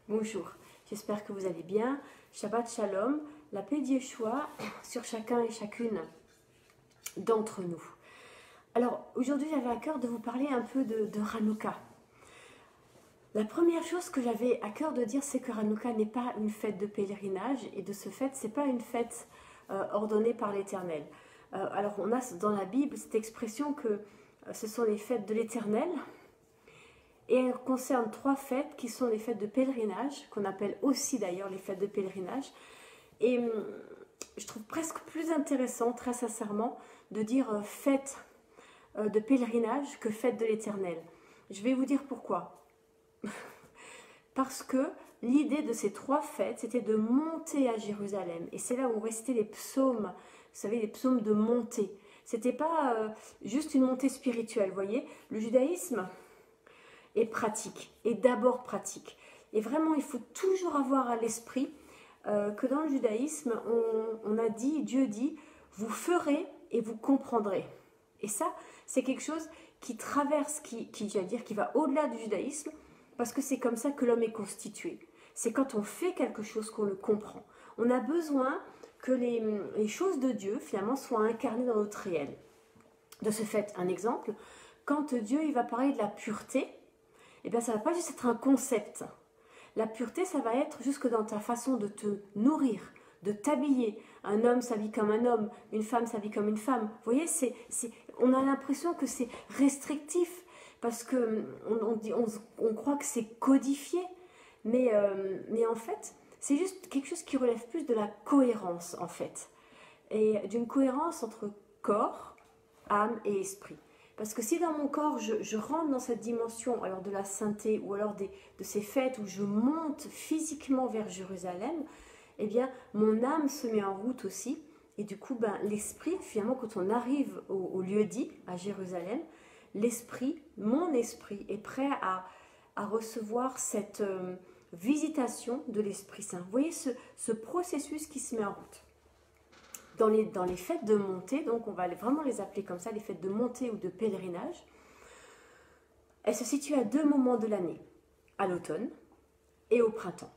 Bonjour, j'espère que vous allez bien. Shabbat Shalom, la paix d'Yeshua sur chacun et chacune d'entre nous. Alors aujourd'hui j'avais à cœur de vous parler un peu de Hanouka. La première chose que j'avais à cœur de dire, c'est que Hanouka n'est pas une fête de pèlerinage et de ce fait, c'est pas une fête ordonnée par l'Éternel. Alors on a dans la Bible cette expression que ce sont les fêtes de l'Éternel. Et elle concerne trois fêtes qui sont les fêtes de pèlerinage, qu'on appelle aussi d'ailleurs les fêtes de pèlerinage. Et je trouve presque plus intéressant, très sincèrement, de dire fête de pèlerinage que fête de l'Éternel. Je vais vous dire pourquoi. Parce que l'idée de ces trois fêtes, c'était de monter à Jérusalem. Et c'est là où restaient les psaumes, vous savez, les psaumes de montée. C'était pas juste une montée spirituelle, vous voyez. Le judaïsme est pratique, et d'abord pratique. Et vraiment, il faut toujours avoir à l'esprit que dans le judaïsme, on a dit, Dieu dit, vous ferez et vous comprendrez. Et ça, c'est quelque chose qui traverse, j'allais dire, qui va au-delà du judaïsme, parce que c'est comme ça que l'homme est constitué. C'est quand on fait quelque chose qu'on le comprend. On a besoin que les choses de Dieu, finalement, soient incarnées dans notre réel. De ce fait, un exemple, quand Dieu il va parler de la pureté, eh bien, ça ne va pas juste être un concept. La pureté, ça va être jusque dans ta façon de te nourrir, de t'habiller. Un homme s'habille comme un homme, une femme s'habille comme une femme. Vous voyez, on a l'impression que c'est restrictif parce qu'on croit que c'est codifié. Mais en fait, c'est juste quelque chose qui relève plus de la cohérence, en fait. Et d'une cohérence entre corps, âme et esprit. Parce que si dans mon corps, je rentre dans cette dimension alors de la sainteté ou alors de ces fêtes où je monte physiquement vers Jérusalem, eh bien, mon âme se met en route aussi. Et du coup, l'esprit, finalement, quand on arrive au lieu dit, à Jérusalem, mon esprit est prêt à recevoir cette visitation de l'Esprit Saint. Vous voyez ce processus qui se met en route. Dans les fêtes de montée, donc on va vraiment les appeler comme ça, les fêtes de montée ou de pèlerinage, elles se situent à deux moments de l'année, à l'automne et au printemps.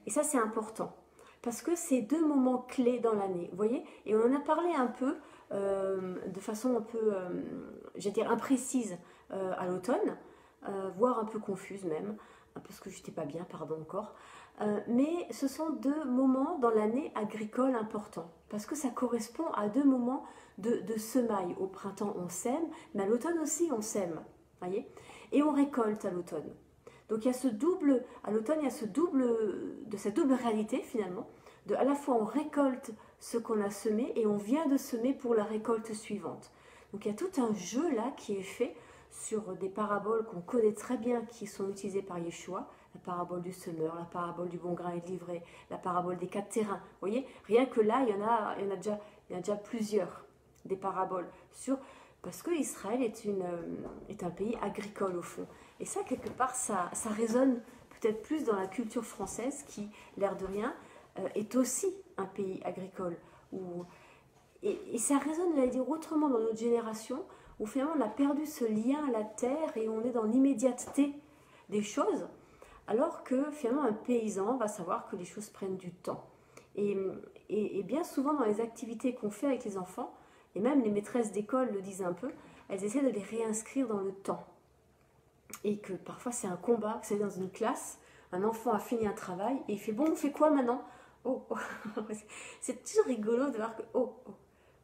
Et ça c'est important, parce que c'est deux moments clés dans l'année, vous voyez. Et on en a parlé un peu, de façon un peu, j'allais dire imprécise à l'automne, voire un peu confuse même, parce que je n'étais pas bien, pardon encore. Mais ce sont deux moments dans l'année agricole importants, parce que ça correspond à deux moments de semailles. Au printemps, on sème, mais à l'automne aussi, on sème, voyez, et on récolte à l'automne. Donc il y a à l'automne, il y a cette double réalité finalement, à la fois on récolte ce qu'on a semé et on vient de semer pour la récolte suivante. Donc il y a tout un jeu là qui est fait sur des paraboles qu'on connaît très bien, qui sont utilisées par Yeshua, la parabole du semeur, la parabole du bon grain et de l'ivraie, la parabole des 4 terrains. Vous voyez, rien que là, il y en a déjà plusieurs, des paraboles, parce que Israël est un pays agricole au fond. Et ça, quelque part, ça résonne peut-être plus dans la culture française qui, l'air de rien, est aussi un pays agricole. Et ça résonne, j'allais dire, autrement dans notre génération, où finalement on a perdu ce lien à la terre et on est dans l'immédiateté des choses, alors que finalement un paysan va savoir que les choses prennent du temps. Et bien souvent dans les activités qu'on fait avec les enfants, et même les maîtresses d'école le disent un peu, elles essaient de les réinscrire dans le temps. Et que parfois c'est un combat, vous savez, dans une classe, un enfant a fini un travail et il fait « bon, on fait quoi maintenant ?» Oh, oh. C'est toujours rigolo de voir que « oh, oh,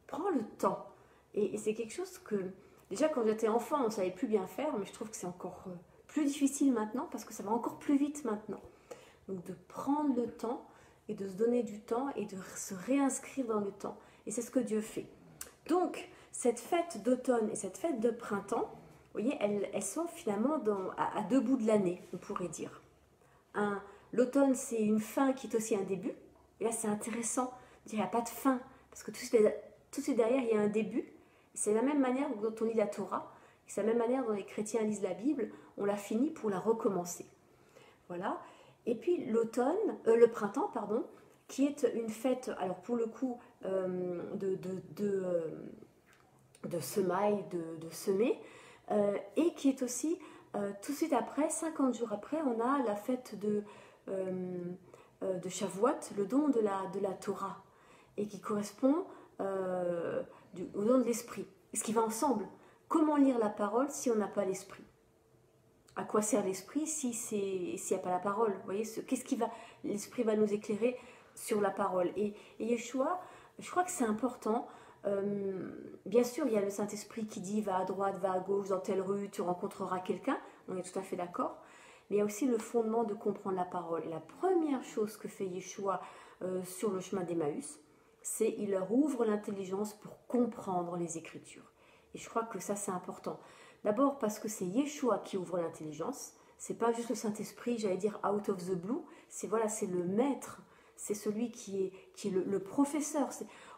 prends le temps ». Et c'est quelque chose que, déjà quand j'étais enfant, on ne savait plus bien faire, mais je trouve que c'est encore plus difficile maintenant, parce que ça va encore plus vite maintenant. Donc de prendre le temps, et de se donner du temps, et de se réinscrire dans le temps. Et c'est ce que Dieu fait. Donc, cette fête d'automne et cette fête de printemps, vous voyez, elles sont finalement à deux bouts de l'année, on pourrait dire. L'automne, c'est une fin qui est aussi un début. Et là, c'est intéressant. Il n'y a pas de fin, parce que tout de suite derrière, il y a un début. C'est la même manière dont on lit la Torah, c'est la même manière dont les chrétiens lisent la Bible, on la finit pour la recommencer. Voilà. Et puis le printemps, pardon, qui est une fête, alors pour le coup, de semailles, de semer, et qui est aussi tout de suite après, 50 jours après, on a la fête de Shavuot, le don de la Torah, et qui correspond au don de l'esprit. Ce qui va ensemble. Comment lire la parole si on n'a pas l'esprit? À quoi sert l'esprit s'il n'y a pas la parole? Vous voyez, l'esprit va nous éclairer sur la parole. Et Yeshua, je crois que c'est important. Bien sûr, il y a le Saint-Esprit qui dit va à droite, va à gauche, dans telle rue, tu rencontreras quelqu'un. On est tout à fait d'accord. Mais il y a aussi le fondement de comprendre la parole. Et la première chose que fait Yeshua sur le chemin d'Emmaüs, c'est qu'il leur ouvre l'intelligence pour comprendre les Écritures. Et je crois que ça, c'est important. D'abord parce que c'est Yeshua qui ouvre l'intelligence. C'est pas juste le Saint-Esprit, j'allais dire out of the blue. C'est le maître. C'est celui qui est le professeur.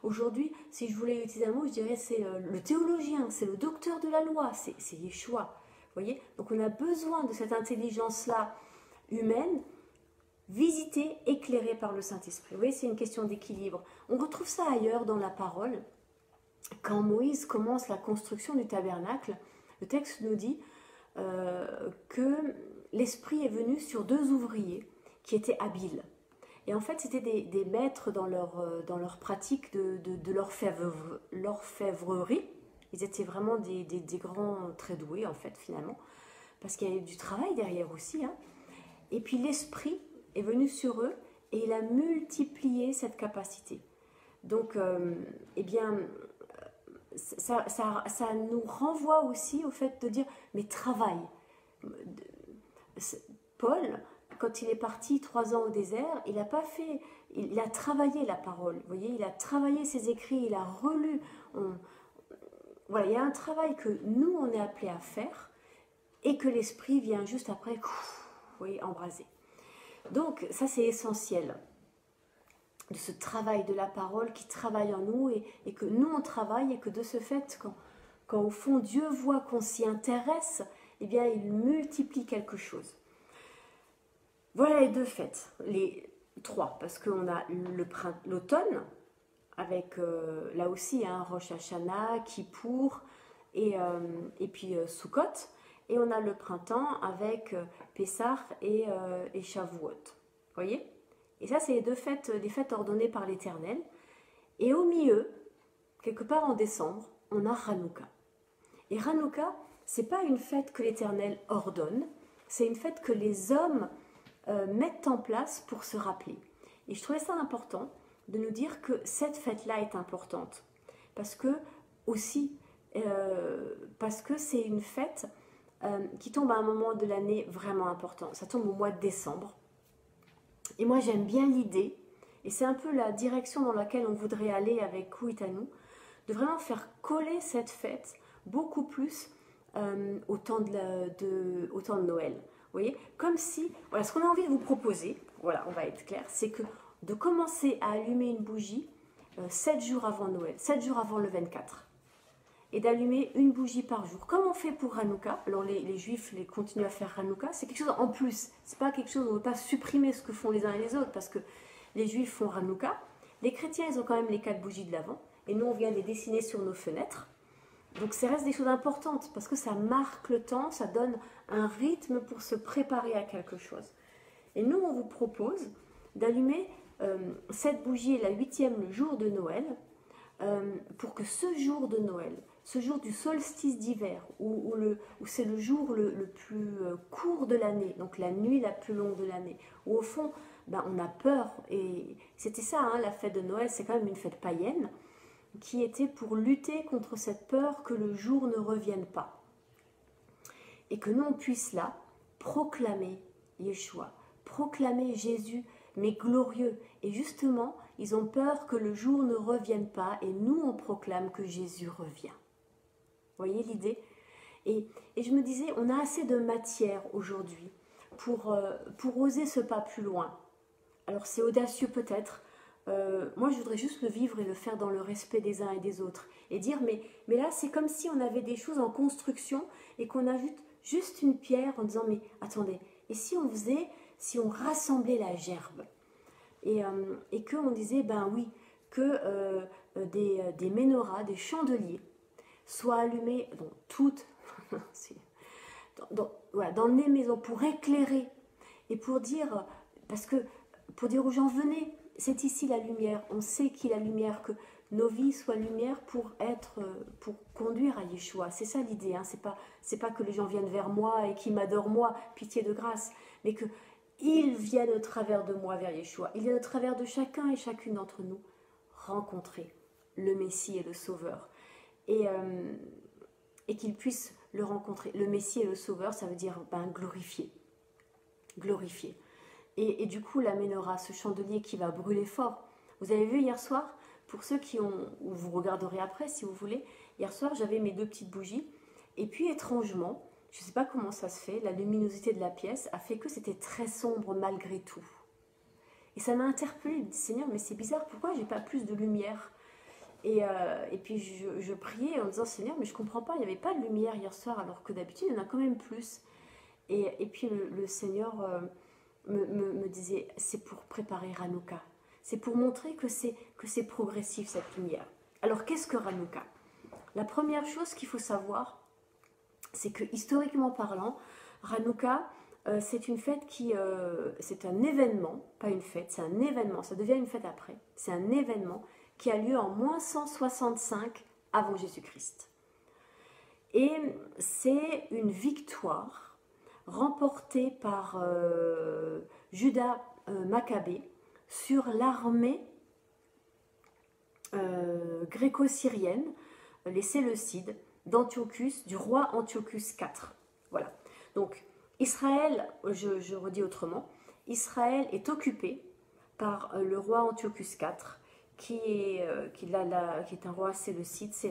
Aujourd'hui, si je voulais utiliser un mot, je dirais c'est le théologien, c'est le docteur de la loi, c'est Yeshua. Vous voyez? Donc on a besoin de cette intelligence-là humaine, visitée, éclairée par le Saint-Esprit. Vous voyez, c'est une question d'équilibre. On retrouve ça ailleurs dans la parole. Quand Moïse commence la construction du tabernacle, le texte nous dit que l'Esprit est venu sur 2 ouvriers qui étaient habiles. Et en fait, c'était des maîtres dans leur pratique de l'orfèvrerie. Ils étaient vraiment des grands très doués, en fait, finalement. Parce qu'il y avait du travail derrière aussi. Hein. Et puis l'Esprit est venu sur eux et il a multiplié cette capacité. Donc, ça nous renvoie aussi au fait de dire, mais travaille. Paul, quand il est parti 3 ans au désert, il a travaillé la parole, vous voyez, il a travaillé ses écrits, il a relu. Voilà, il y a un travail que nous, on est appelés à faire et que l'esprit vient juste après, vous voyez, embraser. Donc, ça, c'est essentiel, de ce travail de la parole qui travaille en nous et que nous, on travaille et que de ce fait, quand au fond, Dieu voit qu'on s'y intéresse, eh bien, il multiplie quelque chose. Voilà les 2 fêtes, les 3, parce qu'on a l'automne, avec là aussi Rosh Hashanah, Kippour et puis Sukkot, et on a le printemps avec Pessah et Shavuot. Vous voyez? Et ça, c'est des fêtes ordonnées par l'Éternel. Et au milieu, quelque part en décembre, on a Hanouka. Et Hanouka, c'est pas une fête que l'Éternel ordonne, c'est une fête que les hommes mettent en place pour se rappeler. Et je trouvais ça important de nous dire que cette fête-là est importante. Parce que c'est une fête qui tombe à un moment de l'année vraiment important. Ça tombe au mois de décembre. Et moi, j'aime bien l'idée, et c'est un peu la direction dans laquelle on voudrait aller avec Huitanu, de vraiment faire coller cette fête beaucoup plus au temps de Noël. Vous voyez, comme si, voilà, ce qu'on a envie de vous proposer, voilà, on va être clair, c'est que de commencer à allumer une bougie 7 jours avant Noël, 7 jours avant le 24, et d'allumer une bougie par jour, comme on fait pour Hanouka. Alors les Juifs continuent à faire Hanouka, c'est quelque chose en plus, c'est pas quelque chose, on ne veut pas supprimer ce que font les uns et les autres, parce que les Juifs font Hanouka, les chrétiens ils ont quand même les 4 bougies de l'Avent, et nous on vient les dessiner sur nos fenêtres. Donc ça reste des choses importantes parce que ça marque le temps, ça donne un rythme pour se préparer à quelque chose. Et nous, on vous propose d'allumer cette bougie, la 8e, le jour de Noël, pour que ce jour de Noël, ce jour du solstice d'hiver, où c'est le jour le plus court de l'année, donc la nuit la plus longue de l'année, où au fond, on a peur, et c'était ça, la fête de Noël, c'est quand même une fête païenne, qui était pour lutter contre cette peur que le jour ne revienne pas. Et que nous, on puisse là proclamer Yeshua, proclamer Jésus, mais glorieux. Et justement, ils ont peur que le jour ne revienne pas, et nous, on proclame que Jésus revient. Vous voyez l'idée? Et je me disais, on a assez de matière aujourd'hui pour oser ce pas plus loin. Alors c'est audacieux peut-être. Moi, je voudrais juste le vivre et le faire dans le respect des uns et des autres. Et dire, mais là, c'est comme si on avait des choses en construction et qu'on ajoute juste une pierre en disant, mais attendez, et si on rassemblait la gerbe? Et qu'on disait, oui, que des menorahs, des chandeliers, soient allumés, toutes voilà, dans les maisons, pour éclairer et pour dire, pour dire aux gens, venez, c'est ici la lumière, on sait qui est la lumière, que nos vies soient lumière pour conduire à Yeshua. C'est ça l'idée, hein. C'est pas que les gens viennent vers moi et qu'ils m'adorent moi, pitié de grâce, mais que ils viennent au travers de moi vers Yeshua. Ils viennent au travers de chacun et chacune d'entre nous rencontrer le Messie et le Sauveur. Et qu'ils puissent le rencontrer. Le Messie et le Sauveur, ça veut dire glorifier. Glorifier. Et du coup, la menorah, ce chandelier qui va brûler fort. Vous avez vu hier soir, pour ceux qui ont, ou vous regarderez après si vous voulez, hier soir j'avais mes 2 petites bougies, et puis étrangement, je ne sais pas comment ça se fait, la luminosité de la pièce a fait que c'était très sombre malgré tout. Et ça m'a interpellée, je me dis, Seigneur, mais c'est bizarre, pourquoi j'ai pas plus de lumière? Et puis je priais en disant, Seigneur, mais je comprends pas, il n'y avait pas de lumière hier soir, alors que d'habitude il y en a quand même plus. Et puis le Seigneur me disait, c'est pour préparer Hanouka. C'est pour montrer que c'est progressif cette lumière. Alors qu'est-ce que Hanouka? La première chose qu'il faut savoir, c'est que historiquement parlant, Hanouka, c'est une fête c'est un événement, pas une fête, c'est un événement, ça devient une fête après, c'est un événement qui a lieu en moins 165 avant Jésus-Christ. Et c'est une victoire remportée par Judas Maccabée sur l'armée gréco-syrienne, les Séleucides, d'Antiochus, du roi Antiochus IV. Voilà. Donc, Israël, je redis autrement, Israël est occupé par le roi Antiochus IV, qui est un roi séleucide, c'est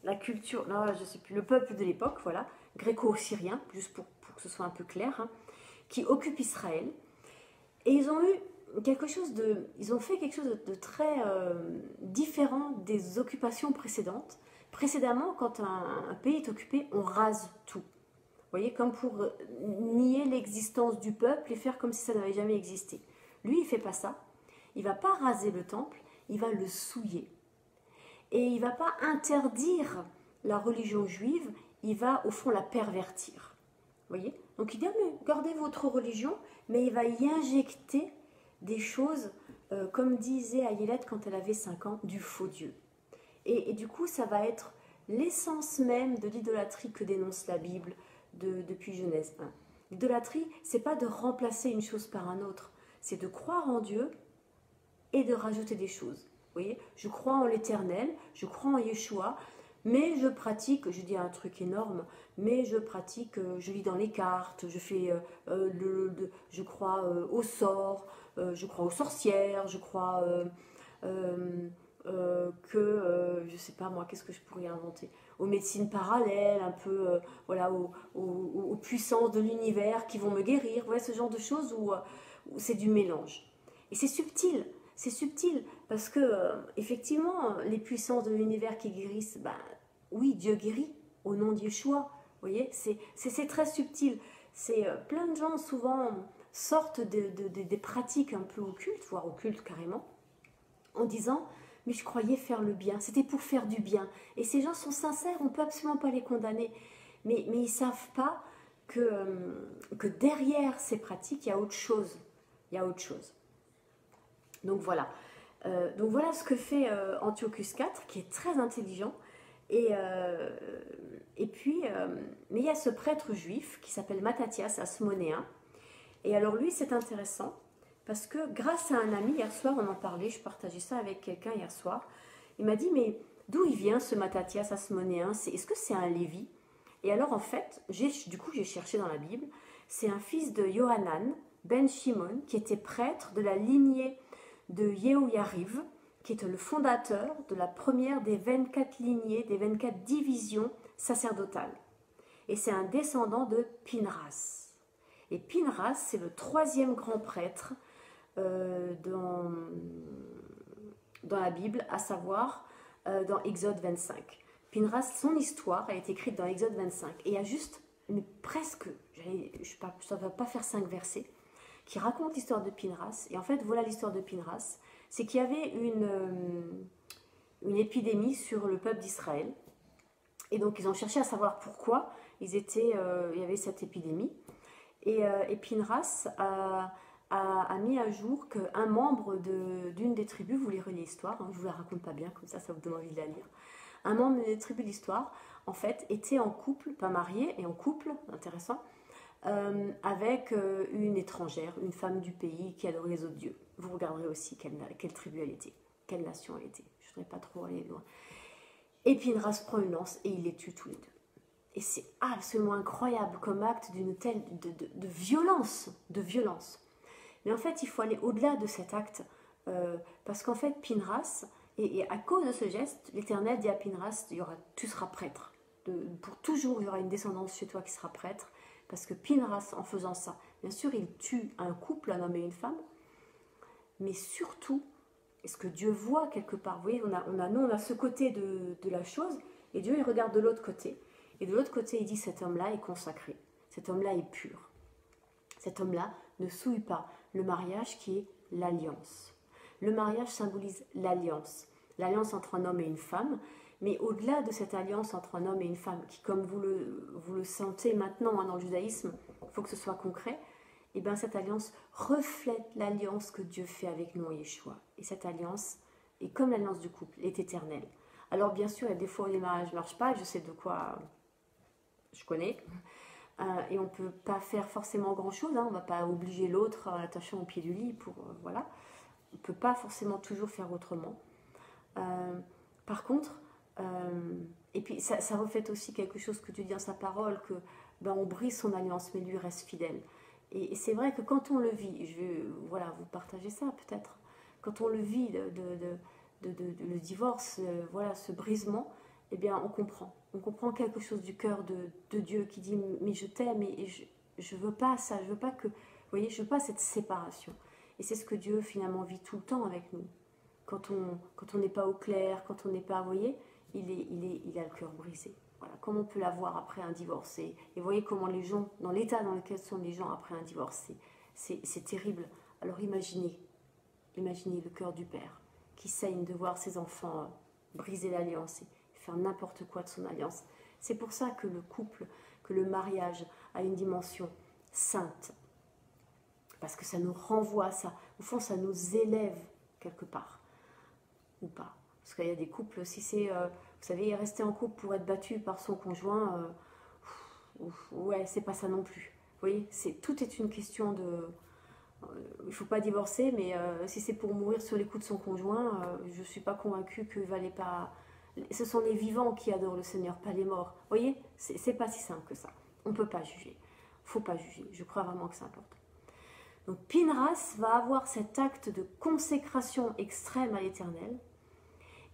la culture, non, je sais plus, le peuple de l'époque, voilà, gréco-syrien, juste pour que ce soit un peu clair, hein, qui occupe Israël. Et ils ont fait quelque chose de très différent des occupations précédentes. Précédemment, quand un pays est occupé, on rase tout. Vous voyez, comme pour nier l'existence du peuple et faire comme si ça n'avait jamais existé. Lui, il ne fait pas ça. Il ne va pas raser le temple, il va le souiller. Et il ne va pas interdire la religion juive, il va au fond la pervertir. Vous voyez? Donc il dit, mais gardez votre religion, mais il va y injecter des choses, comme disait Ayelet quand elle avait 5 ans, du faux Dieu. Et du coup, ça va être l'essence même de l'idolâtrie que dénonce la Bible depuis Genèse 1. L'idolâtrie, c'est pas de remplacer une chose par un autre, c'est de croire en Dieu et de rajouter des choses. Vous voyez, je crois en l'Éternel, je crois en Yeshua, mais je pratique, je dis un truc énorme, mais je pratique, je lis dans les cartes, je fais, je crois au sort, je crois aux sorcières, je crois je sais pas moi, qu'est-ce que je pourrais inventer, aux médecines parallèles, un peu, voilà, aux puissances de l'univers qui vont me guérir, voilà, ce genre de choses où c'est du mélange. Et c'est subtil, parce que, effectivement, les puissances de l'univers qui guérissent, ben, oui, Dieu guérit, au nom de Yeshua, vous voyez, c'est très subtil. C'est plein de gens, souvent, sortent des pratiques un peu occultes, voire occultes carrément, en disant, mais je croyais faire le bien, c'était pour faire du bien. Et ces gens sont sincères, on ne peut absolument pas les condamner. Mais ils ne savent pas que derrière ces pratiques, il y a autre chose. Il y a autre chose. Donc voilà ce que fait Antiochus IV, qui est très intelligent. Et puis, mais il y a ce prêtre juif qui s'appelle Mattathias Asmonéen. Et alors lui, c'est intéressant, parce que grâce à un ami, hier soir on en parlait, je partageais ça avec quelqu'un hier soir, il m'a dit, mais d'où il vient ce Mattathias Asmonéen? Est-ce que c'est un Lévi? Et alors en fait, j'ai cherché dans la Bible, c'est un fils de Yohanan ben Shimon, qui était prêtre de la lignée de Yehoyariv, qui est le fondateur de la première des 24 lignées, des 24 divisions sacerdotales. Et c'est un descendant de Pinras. Et Pinras, c'est le 3e grand prêtre dans la Bible, à savoir dans Exode 25. Pinras, son histoire a été écrite dans Exode 25. Et il y a juste, mais presque, ça ne va pas faire 5 versets, qui racontent l'histoire de Pinras. Et en fait, voilà l'histoire de Pinras. C'est qu'il y avait une épidémie sur le peuple d'Israël. Et donc, ils ont cherché à savoir pourquoi. il y avait cette épidémie. Et Pinras a mis à jour qu'un membre d'une des tribus, vous lirez l'histoire, hein, je ne vous la raconte pas bien, comme ça vous donne envie de la lire. Un membre des tribus de l'histoire, en fait, était en couple, pas marié, et en couple, intéressant, avec une étrangère, une femme du pays qui adorait les autres dieux. Vous regarderez aussi quelle tribu elle était, quelle nation elle était. Je ne voudrais pas trop aller loin. Et Pinras prend une lance et il les tue tous les deux. Et c'est absolument incroyable comme acte d'une telle de violence, de violence. Mais en fait, il faut aller au-delà de cet acte, parce qu'en fait, Pinras, et à cause de ce geste, l'Éternel dit à Pinras, tu seras prêtre. Pour toujours, il y aura une descendance chez toi qui sera prêtre, parce que Pinras, en faisant ça, bien sûr, il tue un couple, un homme et une femme, mais surtout, est-ce que Dieu voit quelque part? Vous voyez, nous, on a ce côté de la chose, et Dieu, il regarde de l'autre côté. Et de l'autre côté, il dit, cet homme-là est consacré. Cet homme-là est pur. Cet homme-là ne souille pas le mariage qui est l'alliance. Le mariage symbolise l'alliance. L'alliance entre un homme et une femme. Mais au-delà de cette alliance entre un homme et une femme, qui, comme vous le sentez maintenant dans le judaïsme, il faut que ce soit concret, et bien cette alliance reflète l'alliance que Dieu fait avec nous en Yeshua. Et cette alliance est comme l'alliance du couple, est éternelle. Alors bien sûr, il y a des fois où les mariages ne marchent pas, je sais de quoi je connais, et on ne peut pas faire forcément grand-chose, hein, on ne va pas obliger l'autre en l'attachant au pied du lit, voilà. On ne peut pas forcément toujours faire autrement. Par contre, et puis ça reflète aussi quelque chose que Dieu dit dans sa parole, que on brise son alliance, mais lui reste fidèle. Et c'est vrai que quand on le vit, je vais vous partager ça peut-être, quand on le vit, le divorce, ce brisement, eh bien on comprend quelque chose du cœur de Dieu qui dit, mais je t'aime et je veux pas ça, je veux pas que, vous voyez, je veux pas cette séparation. Et c'est ce que Dieu finalement vit tout le temps avec nous. Quand on n'est pas au clair, quand on n'est pas, vous voyez, il a le cœur brisé. Voilà, comme on peut l'avoir après un divorce. Et vous voyez comment les gens, dans l'état dans lequel sont les gens après un divorce, c'est terrible. Alors imaginez le cœur du père qui saigne de voir ses enfants briser l'alliance et faire n'importe quoi de son alliance. C'est pour ça que le couple, que le mariage a une dimension sainte. Parce que ça nous renvoie à ça. Au fond, ça nous élève quelque part. Ou pas. Parce qu'il y a des couples, si c'est, vous savez, rester en couple pour être battu par son conjoint, ouais, c'est pas ça non plus. Vous voyez, tout est une question de... il ne faut pas divorcer, mais si c'est pour mourir sur les coups de son conjoint, je ne suis pas convaincue qu'il ne valait pas... Ce sont les vivants qui adorent le Seigneur, pas les morts. Vous voyez, c'est pas si simple que ça. On ne peut pas juger. Il ne faut pas juger. Je crois vraiment que c'est important. Donc Pinras va avoir cet acte de consécration extrême à l'Éternel.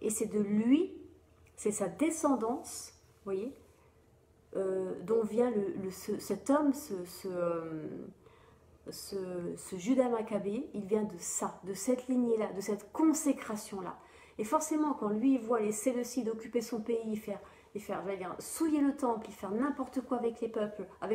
Et c'est de lui, c'est sa descendance, vous voyez, dont vient cet homme, ce Judas Maccabée, il vient de ça, de cette lignée-là, de cette consécration-là. Et forcément, quand lui, il voit les Séleucides occuper son pays, faire souiller le temple, y faire n'importe quoi avec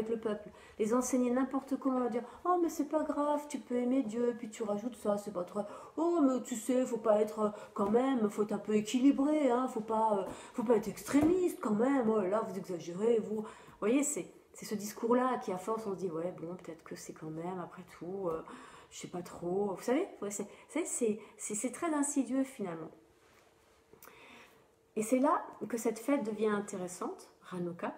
le peuple, les enseigner n'importe comment, on va dire, oh mais c'est pas grave, tu peux aimer Dieu, puis tu rajoutes ça, c'est pas trop, oh mais tu sais, faut pas être quand même, faut être un peu équilibré, hein, faut pas être extrémiste quand même, oh là vous exagérez, vous voyez, c'est ce discours-là qui à force on se dit, ouais bon, peut-être que c'est quand même, après tout, je sais pas trop, vous savez, c'est très insidieux finalement. Et c'est là que cette fête devient intéressante, Hanouka.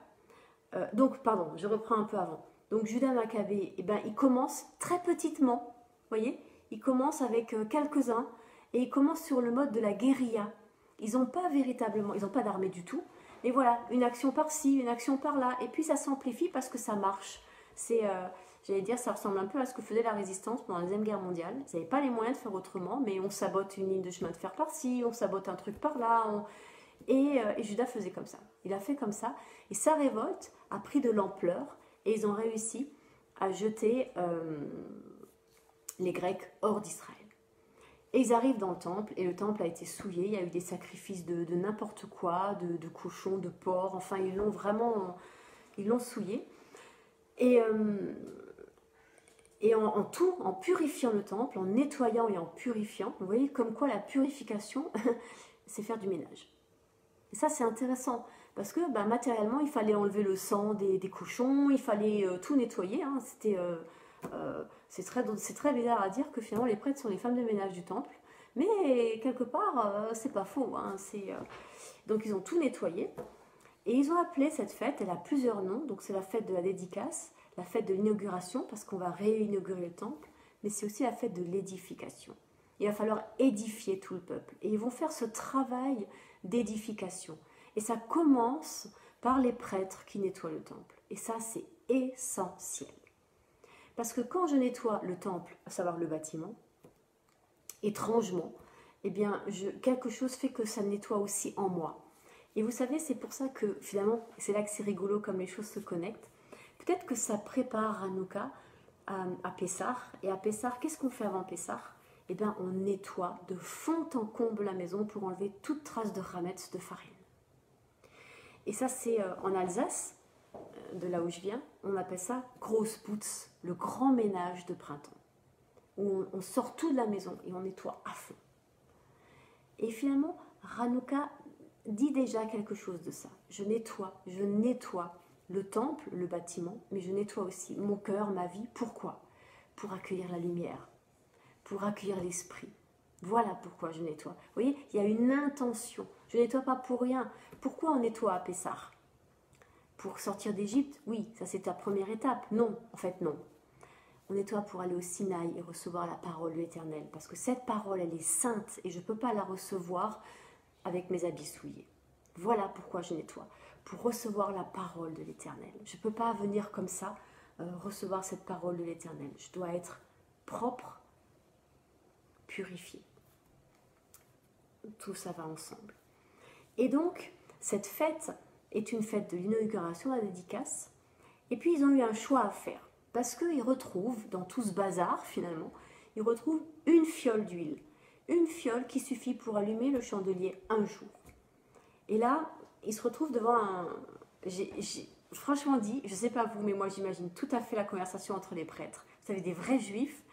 Donc, pardon, je reprends un peu avant. Donc, Judas Maccabée, il commence très petitement, vous voyez, il commence avec quelques-uns, et il commence sur le mode de la guérilla. Ils n'ont pas d'armée du tout, mais voilà, une action par-ci, une action par-là, et puis ça s'amplifie parce que ça marche. J'allais dire, ça ressemble un peu à ce que faisait la résistance pendant la Deuxième Guerre mondiale. Ils n'avaient pas les moyens de faire autrement, mais on sabote une ligne de chemin de fer par-ci, on sabote un truc par-là, Et Judas faisait comme ça. Il a fait comme ça. Et sa révolte a pris de l'ampleur. Et ils ont réussi à jeter les Grecs hors d'Israël. Et ils arrivent dans le temple. Et le temple a été souillé. Il y a eu des sacrifices de n'importe quoi, de cochons, de porcs. Enfin, ils l'ont souillé. Et en purifiant le temple, en nettoyant et en purifiant, vous voyez comme quoi la purification, c'est faire du ménage. Et ça, c'est intéressant, parce que matériellement, il fallait enlever le sang des cochons, il fallait tout nettoyer. Hein. C'est très bizarre à dire que finalement les prêtres sont les femmes de ménage du temple, mais quelque part, c'est pas faux. Hein. Donc ils ont tout nettoyé, et ils ont appelé cette fête, elle a plusieurs noms, donc c'est la fête de la dédicace, la fête de l'inauguration, parce qu'on va réinaugurer le temple, mais c'est aussi la fête de l'édification. Il va falloir édifier tout le peuple, et ils vont faire ce travail d'édification. Et ça commence par les prêtres qui nettoient le temple. Et ça, c'est essentiel. Parce que quand je nettoie le temple, à savoir le bâtiment, étrangement, eh bien, quelque chose fait que ça nettoie aussi en moi. Et vous savez, c'est pour ça que finalement, c'est là que c'est rigolo comme les choses se connectent. Peut-être que ça prépare Hanouka à Pessah. Et à Pessah, qu'est-ce qu'on fait avant Pessah? Eh bien, on nettoie de fond en comble la maison pour enlever toute trace de rametz, de farine. Et ça, c'est en Alsace, de là où je viens, on appelle ça Großputz, le grand ménage de printemps, où on sort tout de la maison et on nettoie à fond. Et finalement, Hanouka dit déjà quelque chose de ça. Je nettoie le temple, le bâtiment, mais je nettoie aussi mon cœur, ma vie. Pourquoi? Pour accueillir la lumière, pour accueillir l'esprit. Voilà pourquoi je nettoie. Vous voyez, il y a une intention. Je ne nettoie pas pour rien. Pourquoi on nettoie à Pessah? Pour sortir d'Égypte? Oui, ça c'est ta première étape. Non, en fait non. On nettoie pour aller au Sinaï et recevoir la parole de l'Éternel. Parce que cette parole, elle est sainte et je ne peux pas la recevoir avec mes habits souillés. Voilà pourquoi je nettoie. Pour recevoir la parole de l'Éternel. Je ne peux pas venir comme ça recevoir cette parole de l'Éternel. Je dois être propre, purifié. Tout ça va ensemble. Et donc, cette fête est une fête de l'inauguration, la dédicace. Et puis, ils ont eu un choix à faire. Parce qu'ils retrouvent, dans tout ce bazar, finalement, ils retrouvent une fiole d'huile. Une fiole qui suffit pour allumer le chandelier un jour. Et là, ils se retrouvent devant un... franchement dit, je ne sais pas vous, mais moi j'imagine tout à fait la conversation entre les prêtres. Vous savez, des vrais juifs.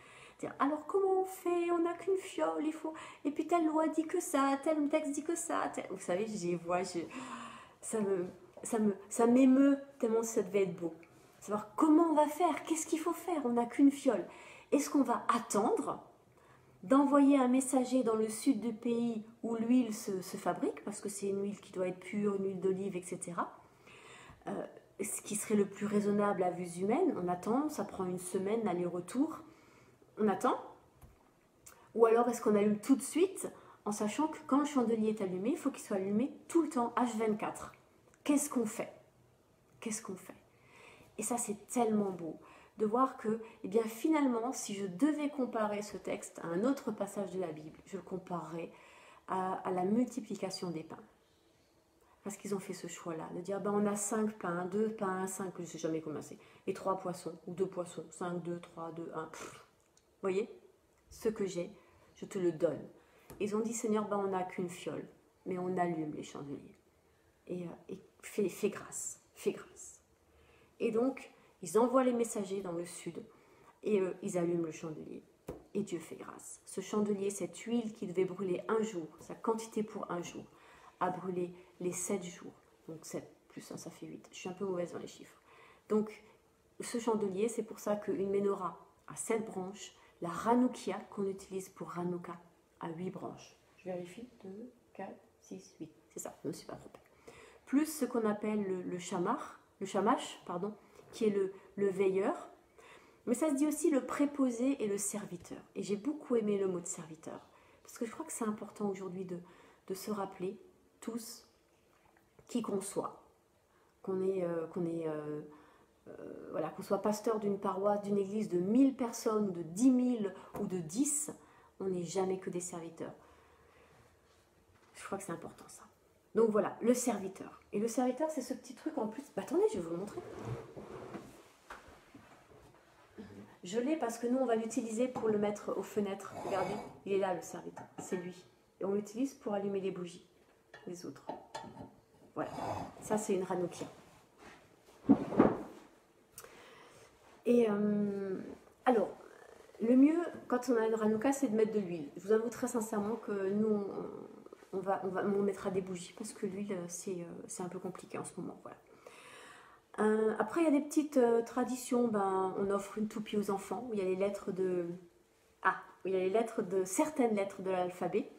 Alors comment on fait? On n'a qu'une fiole, il faut... Et puis telle loi dit que ça, tel texte dit que ça. Vous savez, j'y vois, ça m'émeut tellement ça devait être beau. Savoir comment on va faire, qu'est-ce qu'il faut faire? On n'a qu'une fiole. Est-ce qu'on va attendre d'envoyer un messager dans le sud du pays où l'huile se fabrique, parce que c'est une huile qui doit être pure, une huile d'olive, etc. Ce qui serait le plus raisonnable à vue humaine, on attend, ça prend une semaine aller-retour, on attend. Ou alors est-ce qu'on allume tout de suite, en sachant que quand le chandelier est allumé, il faut qu'il soit allumé tout le temps, H24. Qu'est-ce qu'on fait? Qu'est-ce qu'on fait? Et ça, c'est tellement beau de voir que, eh bien, finalement, si je devais comparer ce texte à un autre passage de la Bible, je le comparerais à la multiplication des pains. Parce qu'ils ont fait ce choix-là, de dire, on a 5 pains, 2 pains, 5, je ne sais jamais comment c'est, et 3 poissons, ou 2 poissons, 5, 2, 3, 2, 1. Vous voyez, ce que j'ai, je te le donne. Ils ont dit, Seigneur, on n'a qu'une fiole, mais on allume les chandeliers. Et fais grâce, fais grâce. Et donc, ils envoient les messagers dans le sud et ils allument le chandelier. Et Dieu fait grâce. Ce chandelier, cette huile qui devait brûler un jour, sa quantité pour un jour, a brûlé les 7 jours. Donc 7 plus 1, ça fait 8. Je suis un peu mauvaise dans les chiffres. Donc, ce chandelier, c'est pour ça qu'une menorah a 7 branches, la ranoukia qu'on utilise pour Hanouka a 8 branches. Je vérifie, 2, 4, 6, 8. C'est ça, je ne me suis pas trompée. Plus ce qu'on appelle le shamash, qui est le veilleur. Mais ça se dit aussi le préposé et le serviteur. Et j'ai beaucoup aimé le mot de serviteur. Parce que je crois que c'est important aujourd'hui de se rappeler, tous, qui qu'on soit. Qu'on soit pasteur d'une paroisse, d'une église de 1000 personnes, de 10 000 ou de 10, on n'est jamais que des serviteurs. Je crois que c'est important ça. Donc voilà, le serviteur. Et le serviteur, c'est ce petit truc en plus. Attendez, je vais vous le montrer. Je l'ai parce que nous, on va l'utiliser pour le mettre aux fenêtres. Regardez, il est là, le serviteur. C'est lui. Et on l'utilise pour allumer les bougies, les autres. Voilà. Ça, c'est une ranoukia. Et alors, le mieux, quand on a une ranouka, c'est de mettre de l'huile. Je vous avoue très sincèrement que nous, on mettra des bougies parce que l'huile, c'est un peu compliqué en ce moment. Voilà. Après, il y a des petites traditions. On offre une toupie aux enfants où il y a les lettres de... Ah, où il y a les lettres de certaines lettres de l'alphabet.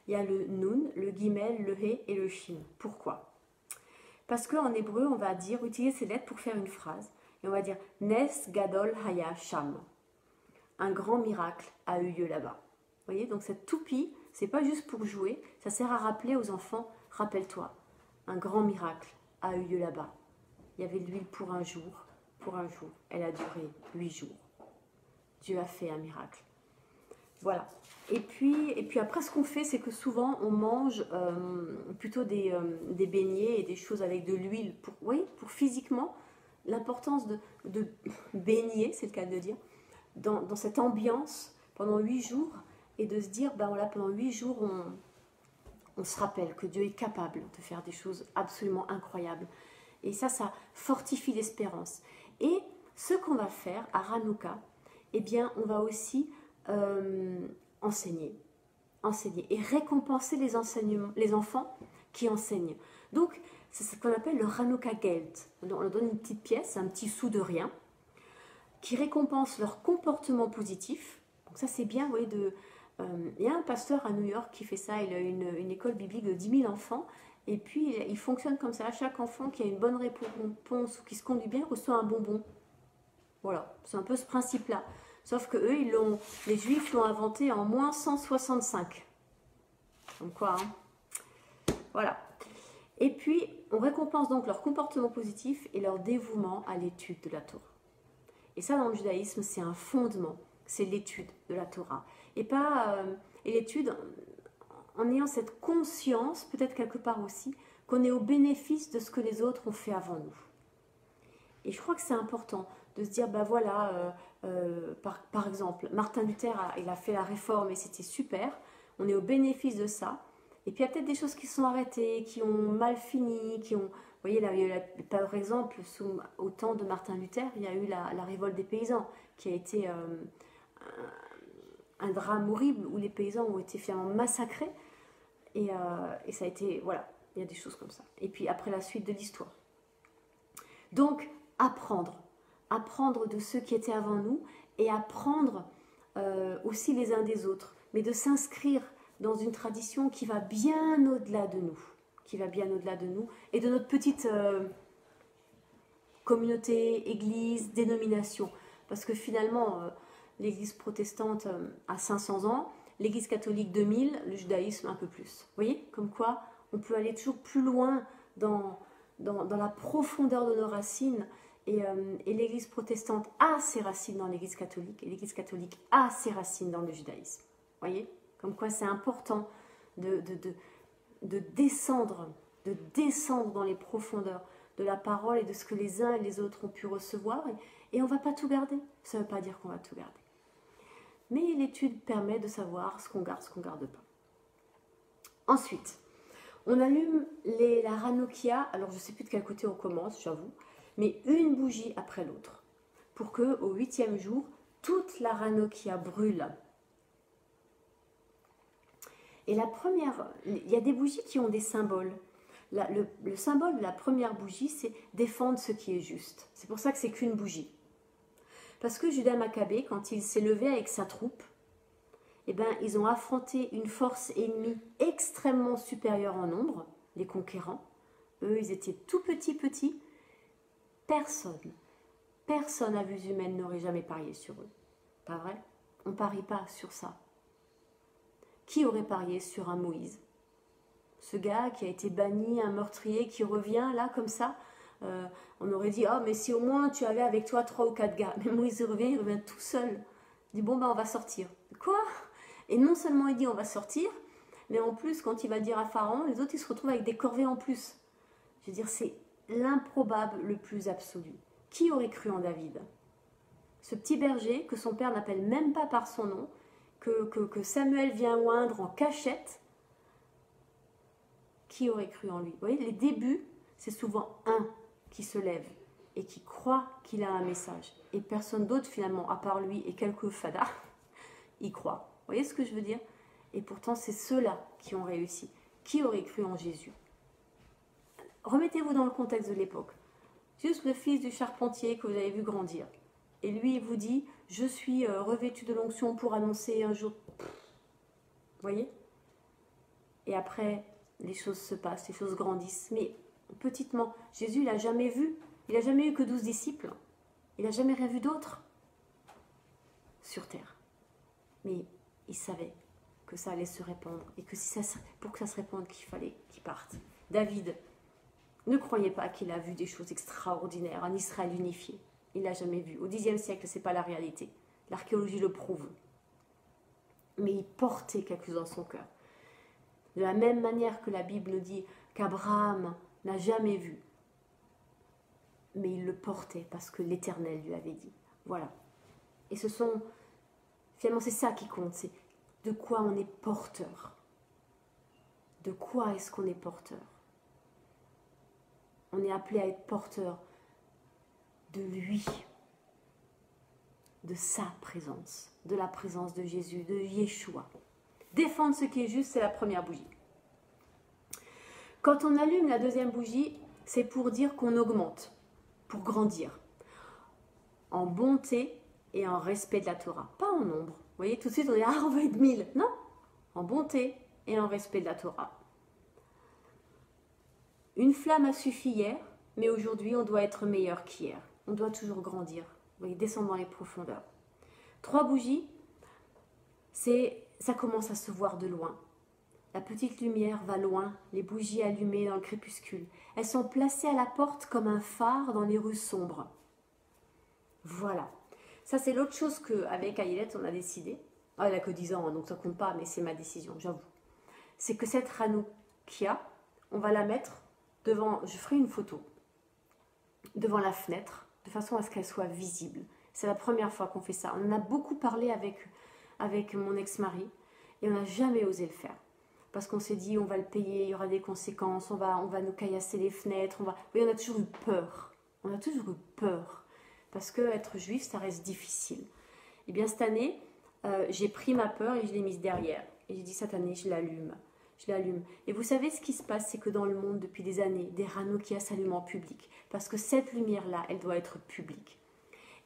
Il y a le Nun, le Gimel, le He et le Shin. Pourquoi? Parce qu'en hébreu, on va utiliser ces lettres pour faire une phrase. Et on va dire Nes Gadol Haya Sham. Un grand miracle a eu lieu là-bas. Vous voyez, donc cette toupie, c'est pas juste pour jouer, ça sert à rappeler aux enfants, rappelle-toi, un grand miracle a eu lieu là-bas. Il y avait de l'huile pour un jour, elle a duré 8 jours. Dieu a fait un miracle. Voilà. Et puis après, ce qu'on fait, c'est que souvent, on mange plutôt des beignets et des choses avec de l'huile. Pour physiquement, l'importance de baigner, c'est le cas de le dire, dans cette ambiance pendant 8 jours et de se dire, voilà, pendant 8 jours, on se rappelle que Dieu est capable de faire des choses absolument incroyables. Et ça fortifie l'espérance. Et ce qu'on va faire à Hanouka, eh bien, on va aussi enseigner et récompenser les enfants qui enseignent. Donc, c'est ce qu'on appelle le Hanouka Geld. On leur donne une petite pièce, un petit sou de rien, qui récompense leur comportement positif. Donc ça, c'est bien, vous voyez, il y a un pasteur à New York qui fait ça. Il a une école biblique de 10 000 enfants. Et puis, il fonctionne comme ça. Chaque enfant qui a une bonne réponse ou qui se conduit bien reçoit un bonbon. Voilà, c'est un peu ce principe-là. Sauf que eux, les Juifs l'ont inventé en moins 165. Comme quoi, hein. Voilà. Et puis, on récompense donc leur comportement positif et leur dévouement à l'étude de la Torah. Et ça, dans le judaïsme, c'est un fondement. C'est l'étude de la Torah. Et l'étude en ayant cette conscience, peut-être quelque part aussi, qu'on est au bénéfice de ce que les autres ont fait avant nous. Et je crois que c'est important de se dire, par exemple, Martin Luther, il a fait la réforme et c'était super, on est au bénéfice de ça. Et puis il y a peut-être des choses qui sont arrêtées, qui ont mal fini, vous voyez, là, par exemple, au temps de Martin Luther, il y a eu la révolte des paysans, qui a été un drame horrible où les paysans ont été finalement massacrés. Et ça a été, voilà, il y a des choses comme ça. Et puis après la suite de l'histoire. Donc, apprendre de ceux qui étaient avant nous et apprendre aussi les uns des autres, mais de s'inscrire dans une tradition qui va bien au-delà de nous, et de notre petite communauté, église, dénomination. Parce que finalement, l'église protestante a 500 ans, l'église catholique 2000, le judaïsme un peu plus. Vous voyez, comme quoi on peut aller toujours plus loin dans la profondeur de nos racines. Et l'église protestante a ses racines dans l'église catholique, et l'église catholique a ses racines dans le judaïsme. Vous voyez, comme quoi c'est important de descendre dans les profondeurs de la parole et de ce que les uns et les autres ont pu recevoir. Et on ne va pas tout garder. Ça ne veut pas dire qu'on va tout garder. Mais l'étude permet de savoir ce qu'on garde pas. Ensuite, on allume la Hanoukia. Alors, je ne sais plus de quel côté on commence, j'avoue. Mais une bougie après l'autre. Pour qu'au 8e jour, toute la Hanoukia brûle. Et la première, il y a des bougies qui ont des symboles. Le symbole de la première bougie, c'est défendre ce qui est juste. C'est pour ça que c'est qu'une bougie. Parce que Judas Maccabée, quand il s'est levé avec sa troupe, ils ont affronté une force ennemie extrêmement supérieure en nombre, les conquérants. Eux, ils étaient tout petits. Personne à vue humaine n'aurait jamais parié sur eux. Pas vrai? On ne parie pas sur ça. Qui aurait parié sur un Moïse? Ce gars qui a été banni, un meurtrier qui revient là comme ça, on aurait dit, mais si au moins tu avais avec toi 3 ou 4 gars. Mais Moïse il revient tout seul. Il dit, on va sortir. Quoi? Et non seulement il dit, on va sortir, mais en plus, quand il va dire à Pharaon, les autres, ils se retrouvent avec des corvées en plus. Je veux dire, c'est l'improbable le plus absolu. Qui aurait cru en David? Ce petit berger, que son père n'appelle même pas par son nom, que Samuel vient oindre en cachette. Qui aurait cru en lui? Vous voyez, les débuts, c'est souvent un qui se lève et qui croit qu'il a un message. Et personne d'autre, finalement, à part lui et quelques fadas, y croit. Vous voyez ce que je veux dire? Et pourtant, c'est ceux-là qui ont réussi. Qui aurait cru en Jésus? Remettez-vous dans le contexte de l'époque. Juste le fils du charpentier que vous avez vu grandir. Et lui, il vous dit, je suis revêtu de l'onction pour annoncer un jour. Vous voyez? Et après, les choses se passent, les choses grandissent. Mais petitement, Jésus, il n'a jamais vu. Il n'a jamais eu que 12 disciples. Il n'a jamais rien vu d'autre sur terre. Mais il savait que ça allait se répandre. Et que pour que ça se répande, qu'il fallait qu'il parte. David, ne croyez pas qu'il a vu des choses extraordinaires, un Israël unifié. Il ne l'a jamais vu. Au Xe siècle, ce n'est pas la réalité. L'archéologie le prouve. Mais il portait quelque chose dans son cœur. De la même manière que la Bible nous dit qu'Abraham n'a jamais vu. Mais il le portait parce que l'Éternel lui avait dit. Voilà. Et finalement, c'est ça qui compte. C'est de quoi on est porteur. De quoi est-ce qu'on est porteur? On est appelé à être porteur de lui, de sa présence, de la présence de Jésus, de Yeshua. Défendre ce qui est juste, c'est la première bougie. Quand on allume la deuxième bougie, c'est pour dire qu'on augmente, pour grandir, en bonté et en respect de la Torah, pas en nombre. Vous voyez, tout de suite on dit « Ah, on va être 1000 ». Non, en bonté et en respect de la Torah. Une flamme a suffi hier, mais aujourd'hui, on doit être meilleur qu'hier. On doit toujours grandir. Vous voyez, descendre dans les profondeurs. 3 bougies, ça commence à se voir de loin. La petite lumière va loin, les bougies allumées dans le crépuscule. Elles sont placées à la porte comme un phare dans les rues sombres. Voilà. Ça, c'est l'autre chose qu'avec Aïlette, on a décidé. Ah, elle n'a que 10 ans, hein, donc ça compte pas, mais c'est ma décision, j'avoue. C'est que cette Hanoukia, on va la mettre devant, je ferai une photo, devant la fenêtre, de façon à ce qu'elle soit visible. C'est la première fois qu'on fait ça. On en a beaucoup parlé avec mon ex-mari et on n'a jamais osé le faire. Parce qu'on s'est dit, on va le payer, il y aura des conséquences, on va nous caillasser les fenêtres. Oui, on a toujours eu peur. On a toujours eu peur. Parce que être juif, ça reste difficile. Et bien cette année, j'ai pris ma peur et je l'ai mise derrière. Et j'ai dit, cette année, je l'allume. Je l'allume. Et vous savez ce qui se passe, c'est que dans le monde, depuis des années, des Hanoukia s'allument en public. Parce que cette lumière-là, elle doit être publique.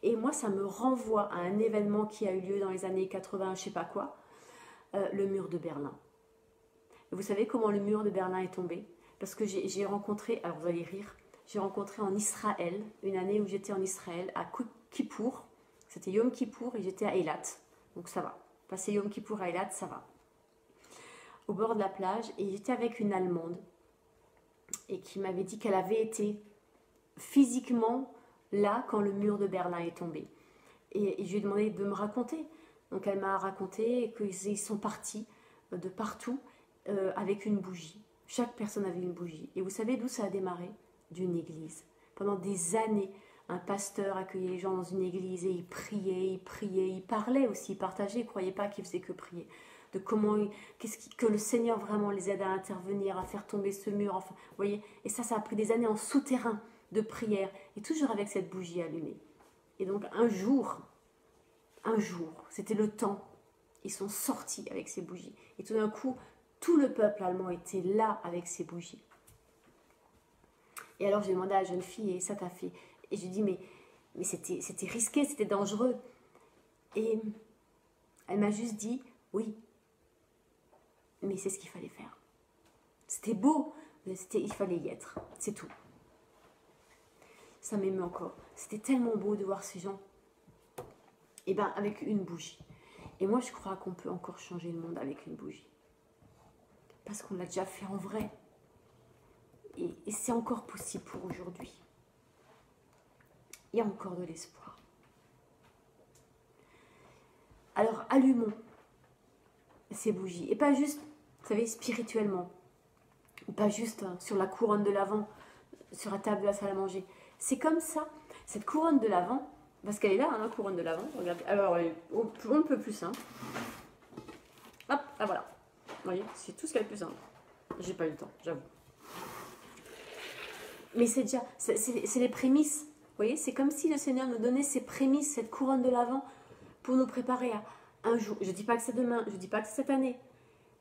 Et moi, ça me renvoie à un événement qui a eu lieu dans les années 80, je sais pas quoi, le mur de Berlin. Et vous savez comment le mur de Berlin est tombé? Parce que j'ai rencontré, alors vous allez rire, j'ai rencontré en Israël, une année où j'étais en Israël, à Kippour, c'était Yom Kippour et j'étais à Eilat. Donc ça va. Passer Yom Kippour à Eilat, ça va. Au bord de la plage, et j'étais avec une Allemande et qui m'avait dit qu'elle avait été physiquement là quand le mur de Berlin est tombé. Et je lui ai demandé de me raconter. Donc elle m'a raconté qu'ils sont partis de partout avec une bougie. Chaque personne avait une bougie. Et vous savez d'où ça a démarré? D'une église. Pendant des années, un pasteur accueillait les gens dans une église et il priait, il parlait aussi, il partageait, il ne croyait pas qu'il faisait que prier. De comment, que le Seigneur vraiment les aide à intervenir, à faire tomber ce mur. Enfin, vous voyez, et ça a pris des années en souterrain de prière, et toujours avec cette bougie allumée. Et donc un jour, c'était le temps, ils sont sortis avec ces bougies. Et tout d'un coup, tout le peuple allemand était là avec ces bougies. Et alors j'ai demandé à la jeune fille, et ça t'a fait. Et je lui ai dit, mais c'était risqué, c'était dangereux. Et elle m'a juste dit, oui, mais c'est ce qu'il fallait faire. C'était beau, mais il fallait y être, c'est tout. Ça m'émeut encore. C'était tellement beau de voir ces gens. Et bien, avec une bougie. Et moi, je crois qu'on peut encore changer le monde avec une bougie. Parce qu'on l'a déjà fait en vrai. Et c'est encore possible pour aujourd'hui. Il y a encore de l'espoir. Alors, allumons ces bougies. Et pas juste, vous savez, spirituellement. Ou pas juste sur la couronne de l'Avent, sur la table de la salle à manger. C'est comme ça. Cette couronne de l'Avent, parce qu'elle est là, hein, la couronne de l'Avent. Regardez. Alors, on ne peut plus simple. Hop, ah voilà. Vous voyez, c'est tout ce qu'il y a de plus simple. J'ai pas eu le temps, j'avoue. Mais c'est déjà, c'est les prémices. Vous voyez, c'est comme si le Seigneur nous donnait ces prémices, cette couronne de l'Avent, pour nous préparer à un jour. Je ne dis pas que c'est demain, je ne dis pas que c'est cette année,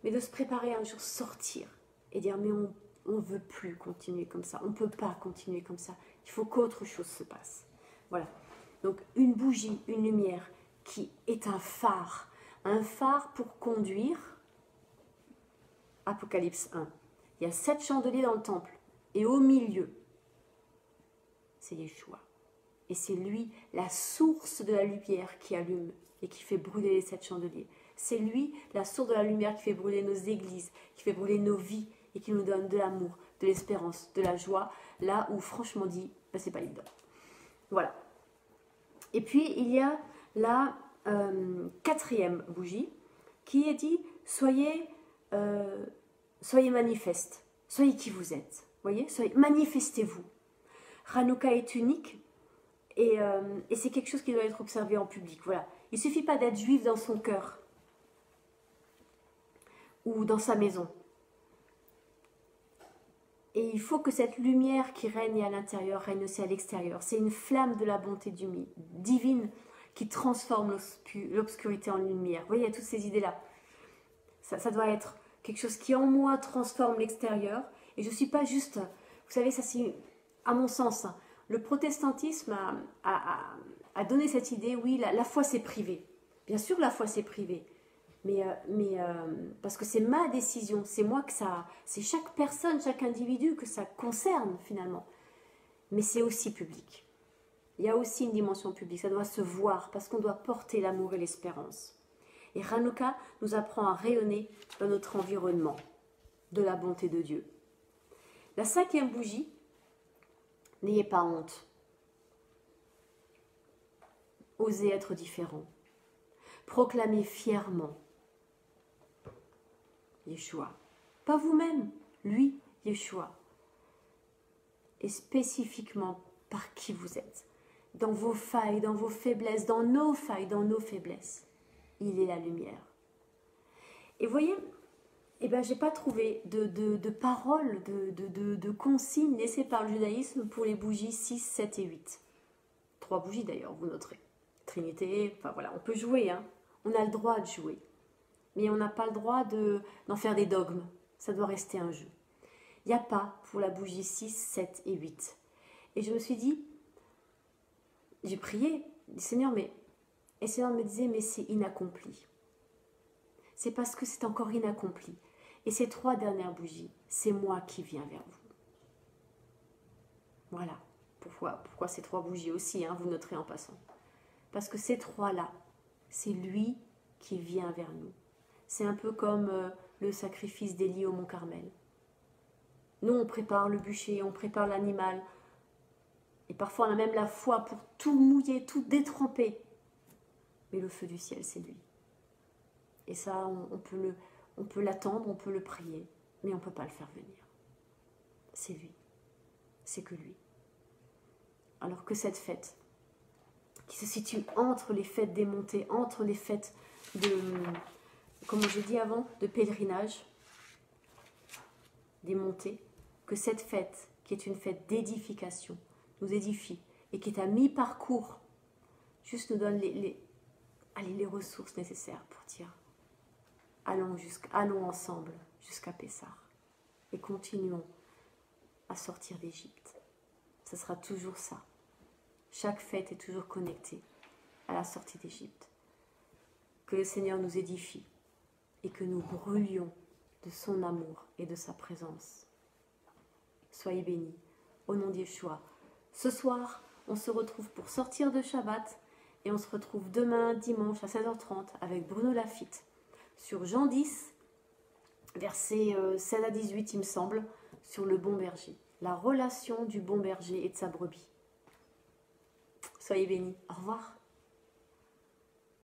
mais de se préparer à un jour sortir et dire mais on ne veut plus continuer comme ça, on ne peut pas continuer comme ça, il faut qu'autre chose se passe. Voilà, donc une bougie, une lumière qui est un phare pour conduire. Apocalypse 1, il y a 7 chandeliers dans le temple, et au milieu, c'est Yeshua. Et c'est lui, la source de la lumière qui allume et qui fait brûler les 7 chandeliers. C'est lui, la source de la lumière qui fait brûler nos églises, qui fait brûler nos vies et qui nous donne de l'amour, de l'espérance, de la joie, là où franchement dit, ben, c'est pas évident. Voilà. Et puis il y a la 4e bougie qui est dit, soyez manifestes, soyez qui vous êtes, voyez, manifestez-vous. Hanouka est unique et c'est quelque chose qui doit être observé en public. Voilà. Il ne suffit pas d'être juif dans son cœur ou dans sa maison. Et il faut que cette lumière qui règne à l'intérieur règne aussi à l'extérieur. C'est une flamme de la bonté divine qui transforme l'obscurité en lumière. Vous voyez, il y a toutes ces idées-là. Ça doit être quelque chose qui en moi transforme l'extérieur. Et je ne suis pas juste... Vous savez, ça c'est, à mon sens, le protestantisme a donné cette idée, oui, la foi c'est privé. Bien sûr, la foi c'est privé. Mais parce que c'est ma décision, c'est moi que ça... C'est chaque personne, chaque individu que ça concerne finalement. Mais c'est aussi public. Il y a aussi une dimension publique, ça doit se voir parce qu'on doit porter l'amour et l'espérance. Et Hanouka nous apprend à rayonner dans notre environnement de la bonté de Dieu. La 5e bougie, n'ayez pas honte. Osez être différent. Proclamez fièrement Yeshua. Pas vous-même, lui, Yeshua. Et spécifiquement par qui vous êtes. Dans vos failles, dans vos faiblesses, dans nos failles, dans nos faiblesses. Il est la lumière. Et vous voyez, eh ben, je n'ai pas trouvé de paroles, de consignes laissées par le judaïsme pour les bougies 6, 7 et 8. 3 bougies d'ailleurs, vous noterez. Trinité, enfin voilà, on peut jouer, hein. On a le droit de jouer. Mais on n'a pas le droit d'en faire des dogmes. Ça doit rester un jeu. Il n'y a pas pour la bougie 6, 7 et 8. Et je me suis dit, j'ai prié, Seigneur, mais... Et le Seigneur me disait, mais c'est inaccompli. C'est parce que c'est encore inaccompli. Et ces 3 dernières bougies, c'est moi qui viens vers vous. Voilà. Pourquoi ces 3 bougies aussi, hein, vous noterez en passant. Parce que ces 3-là, c'est lui qui vient vers nous. C'est un peu comme le sacrifice d'Élie au Mont Carmel. Nous, on prépare le bûcher, on prépare l'animal. Et parfois, on a même la foi pour tout mouiller, tout détremper. Mais le feu du ciel, c'est lui. Et ça, on peut l'attendre, on peut le prier, mais on ne peut pas le faire venir. C'est lui. C'est que lui. Alors que cette fête, qui se situe entre les fêtes des montées, entre les fêtes de, comme j'ai dit avant, de pèlerinage, des montées, que cette fête, qui est une fête d'édification, nous édifie, et qui est à mi-parcours, juste nous donne les ressources nécessaires pour dire allons ensemble jusqu'à Pessah et continuons à sortir d'Égypte. Ce sera toujours ça. Chaque fête est toujours connectée à la sortie d'Égypte. Que le Seigneur nous édifie et que nous brûlions de son amour et de sa présence. Soyez bénis au nom d'Yeshua. Ce soir, on se retrouve pour sortir de Shabbat. Et on se retrouve demain, dimanche, à 16h30, avec Bruno Lafitte, sur Jean 10, versets 16 à 18, il me semble, sur le bon berger. La relation du bon berger et de sa brebis. Soyez bénis. Au revoir.